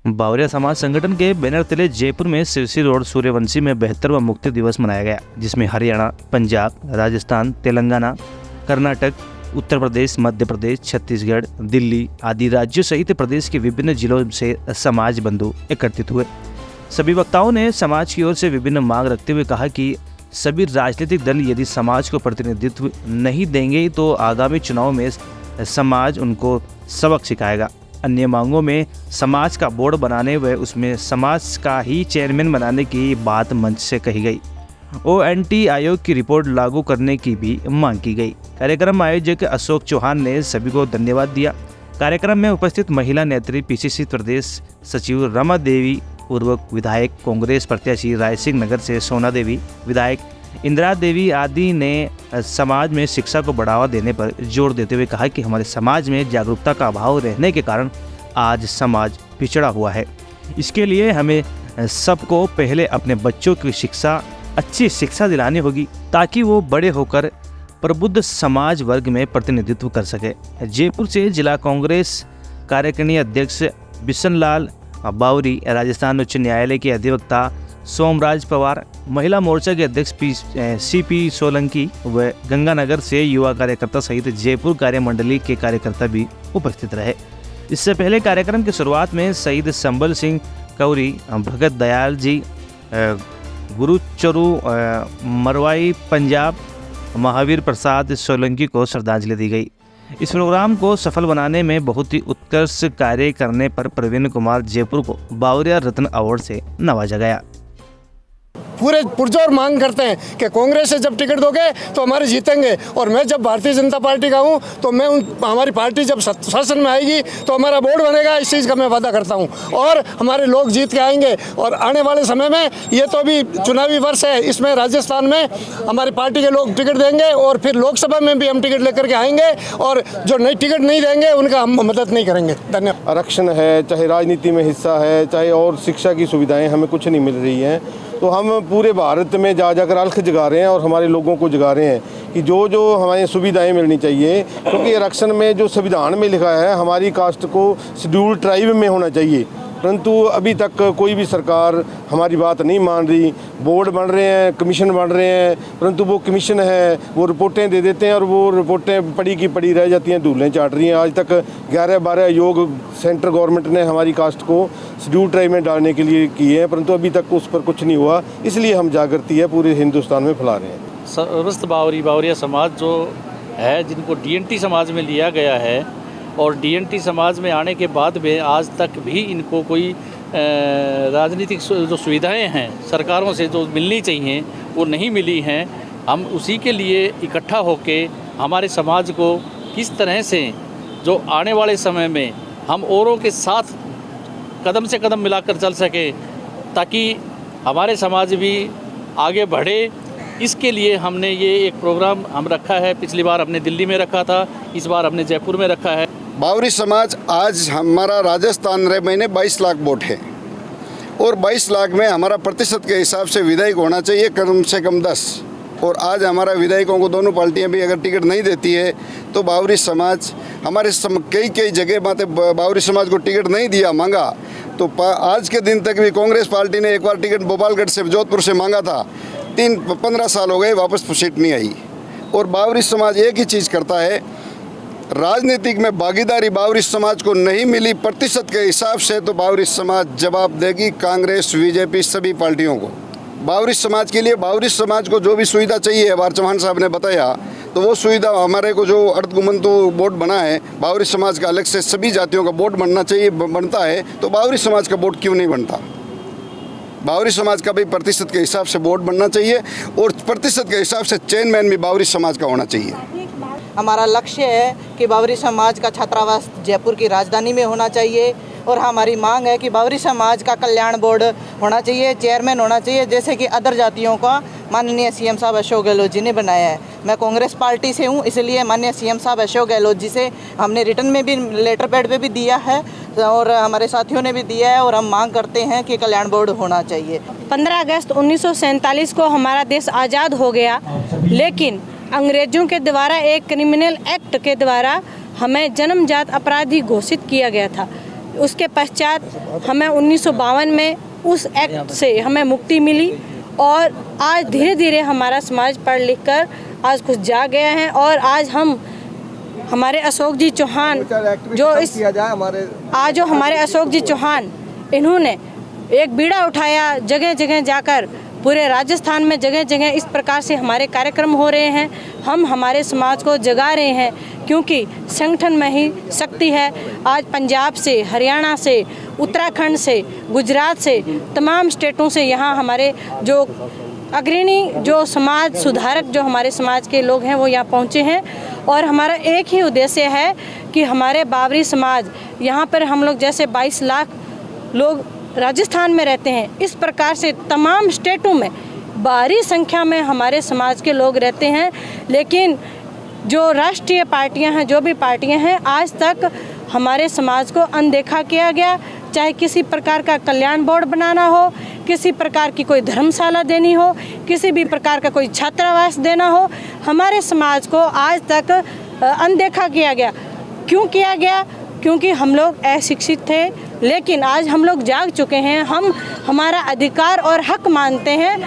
बावरिया समाज संगठन के बैनर तले जयपुर में सिरसी रोड सूर्यवंशी में 72वां मुक्ति दिवस मनाया गया, जिसमें हरियाणा, पंजाब, राजस्थान, तेलंगाना, कर्नाटक, उत्तर प्रदेश, मध्य प्रदेश, छत्तीसगढ़, दिल्ली आदि राज्यों सहित प्रदेश के विभिन्न जिलों से समाज बंधु एकत्रित हुए। सभी वक्ताओं ने समाज की ओर से विभिन्न मांग रखते हुए कहा कि सभी राजनीतिक दल यदि समाज को प्रतिनिधित्व नहीं देंगे तो आगामी चुनाव में समाज उनको सबक सिखाएगा। अन्य मांगों में समाज का बोर्ड बनाने व उसमें समाज का ही चेयरमैन बनाने की बात मंच से कही गई। ONT आयोग की रिपोर्ट लागू करने की भी मांग की गई। कार्यक्रम आयोजक अशोक चौहान ने सभी को धन्यवाद दिया। कार्यक्रम में उपस्थित महिला नेत्री PCC प्रदेश सचिव रमा देवी, पूर्व विधायक कांग्रेस प्रत्याशी रायसिंह नगर से सोना देवी, विधायक इंदिरा देवी आदि ने समाज में शिक्षा को बढ़ावा देने पर जोर देते हुए कहा कि हमारे समाज में जागरूकता का अभाव रहने के कारण आज समाज पिछड़ा हुआ है। इसके लिए हमें सबको पहले अपने बच्चों की अच्छी शिक्षा दिलानी होगी ताकि वो बड़े होकर प्रबुद्ध समाज वर्ग में प्रतिनिधित्व कर सके। जयपुर से जिला कांग्रेस कार्यकारिणी अध्यक्ष बिशन लाल बावरी, राजस्थान उच्च न्यायालय के अधिवक्ता सोमराज पवार, महिला मोर्चा के अध्यक्ष CP सोलंकी व गंगानगर से युवा कार्यकर्ता सहित जयपुर कार्यमंडली के कार्यकर्ता भी उपस्थित रहे। इससे पहले कार्यक्रम की शुरुआत में शहीद संबल सिंह कौरी, भगत दयाल जी, गुरुचरू मरवाई पंजाब, महावीर प्रसाद सोलंकी को श्रद्धांजलि दी गई। इस प्रोग्राम को सफल बनाने में बहुत ही उत्कृष्ट कार्य करने पर प्रवीण कुमार जयपुर को बावरिया रत्न अवार्ड से नवाजा गया। पूरे पुरजोर मांग करते हैं कि कांग्रेस से जब टिकट दोगे तो हमारे जीतेंगे, और मैं जब भारतीय जनता पार्टी का हूं तो मैं हमारी पार्टी जब शासन में आएगी तो हमारा बोर्ड बनेगा, इस चीज़ का मैं वादा करता हूं, और हमारे लोग जीत के आएंगे। और आने वाले समय में ये तो अभी चुनावी वर्ष है, इसमें राजस्थान में हमारी पार्टी के लोग टिकट देंगे और फिर लोकसभा में भी हम टिकट लेकर के आएंगे, और जो नई टिकट नहीं देंगे उनका हम मदद नहीं करेंगे। धन्यवाद। आरक्षण है, चाहे राजनीति में हिस्सा है, चाहे और शिक्षा की सुविधाएं हमें कुछ नहीं मिल रही हैं, तो हम पूरे भारत में जाकर अलख जगा रहे हैं और हमारे लोगों को जगा रहे हैं कि जो जो हमारी सुविधाएं मिलनी चाहिए, क्योंकि आरक्षण में जो संविधान में लिखा है हमारी कास्ट को शेड्यूल ट्राइब में होना चाहिए, परंतु अभी तक कोई भी सरकार हमारी बात नहीं मान रही। बोर्ड बन रहे हैं, कमीशन बन रहे हैं, परंतु वो कमीशन है वो रिपोर्टें दे देते हैं और वो रिपोर्टें पड़ी की पड़ी रह जाती हैं, धूलें चाट रही हैं। आज तक 11-12 योग सेंट्रल गवर्नमेंट ने हमारी कास्ट को शेड्यूल ट्राइब में डालने के लिए किए हैं, परंतु अभी तक उस पर कुछ नहीं हुआ। इसलिए हम जागृति है पूरे हिंदुस्तान में फैला रहे हैं। समस्त बावरिया समाज जो है, जिनको DNT समाज में लिया गया है, और DNT समाज में आने के बाद में आज तक भी इनको कोई राजनीतिक जो सुविधाएं हैं सरकारों से जो मिलनी चाहिए वो नहीं मिली हैं। हम उसी के लिए इकट्ठा होके हमारे समाज को किस तरह से जो आने वाले समय में हम औरों के साथ कदम से कदम मिलाकर चल सके ताकि हमारे समाज भी आगे बढ़े, इसके लिए हमने ये एक प्रोग्राम हम रखा है। पिछली बार हमने दिल्ली में रखा था, इस बार हमने जयपुर में रखा है। बावरी समाज आज हमारा राजस्थान महीने 22 लाख वोट है, और 22 लाख में हमारा प्रतिशत के हिसाब से विधायक होना चाहिए कम से कम 10, और आज हमारा विधायकों को दोनों पार्टियां भी अगर टिकट नहीं देती है तो बावरी समाज हमारे कई जगह बातें बावरी समाज को टिकट नहीं दिया, मांगा, तो आज के दिन तक भी कांग्रेस पार्टी ने एक बार टिकट भोपालगढ़ से जोधपुर से मांगा था, 15 साल हो गए, वापस सीट नहीं आई। और बावरी समाज एक ही चीज़ करता है, राजनीतिक में भागीदारी बावरी समाज को नहीं मिली प्रतिशत के हिसाब से, तो बावरी समाज जवाब देगी कांग्रेस, BJP सभी पार्टियों को। बावरी समाज के लिए बावरी समाज को जो भी सुविधा चाहिए, बार चौहान साहब ने बताया, तो वो सुविधा हमारे को जो अर्धगुमंतु बोर्ड बना है, बावरी समाज का अलग से सभी जातियों का बोर्ड बनना चाहिए, बनता है, तो बावरी समाज का बोर्ड क्यों नहीं बनता? बावरी समाज का भी प्रतिशत के हिसाब से बोर्ड बनना चाहिए, और प्रतिशत के हिसाब से चेयरमैन भी बावरी समाज का होना चाहिए। हमारा लक्ष्य है कि बावरी समाज का छात्रावास जयपुर की राजधानी में होना चाहिए, और हमारी मांग है कि बावरी समाज का कल्याण बोर्ड होना चाहिए, चेयरमैन होना चाहिए, जैसे कि अदर जातियों का माननीय CM साहब अशोक गहलोत जी ने बनाया है। मैं कांग्रेस पार्टी से हूँ, इसलिए माननीय CM साहब अशोक गहलोत जी से हमने रिटर्न में भी लेटर पैड पे भी दिया है, और हमारे साथियों ने भी दिया है, और हम मांग करते हैं कि कल्याण बोर्ड होना चाहिए। 15 अगस्त 1947 को हमारा देश आज़ाद हो गया, लेकिन अंग्रेजों के द्वारा एक क्रिमिनल एक्ट के द्वारा हमें जन्मजात अपराधी घोषित किया गया था। उसके पश्चात हमें 1952 में उस एक्ट से हमें मुक्ति मिली और आज धीरे धीरे हमारा समाज पढ़ लिख कर आज कुछ जा गया है और आज हम हमारे अशोक जी चौहान जो हमारे अशोक जी चौहान इन्होंने एक बीड़ा उठाया, जगह जगह जाकर पूरे राजस्थान में जगह जगह इस प्रकार से हमारे कार्यक्रम हो रहे हैं। हम हमारे समाज को जगा रहे हैं क्योंकि संगठन में ही शक्ति है। आज पंजाब से, हरियाणा से, उत्तराखंड से, गुजरात से, तमाम स्टेटों से यहाँ हमारे जो अग्रणी जो समाज सुधारक जो हमारे समाज के लोग हैं वो यहाँ पहुँचे हैं और हमारा एक ही उद्देश्य है कि हमारे बावरी समाज यहाँ पर हम लोग जैसे 22 लाख लोग राजस्थान में रहते हैं, इस प्रकार से तमाम स्टेटों में भारी संख्या में हमारे समाज के लोग रहते हैं। लेकिन जो राष्ट्रीय पार्टियां हैं, जो भी पार्टियां हैं, आज तक हमारे समाज को अनदेखा किया गया। चाहे किसी प्रकार का कल्याण बोर्ड बनाना हो, किसी प्रकार की कोई धर्मशाला देनी हो, किसी भी प्रकार का कोई छात्रावास देना हो, हमारे समाज को आज तक अनदेखा किया गया। क्यों किया गया? क्योंकि हम लोग अशिक्षित थे। लेकिन आज हम लोग जाग चुके हैं, हम हमारा अधिकार और हक मानते हैं।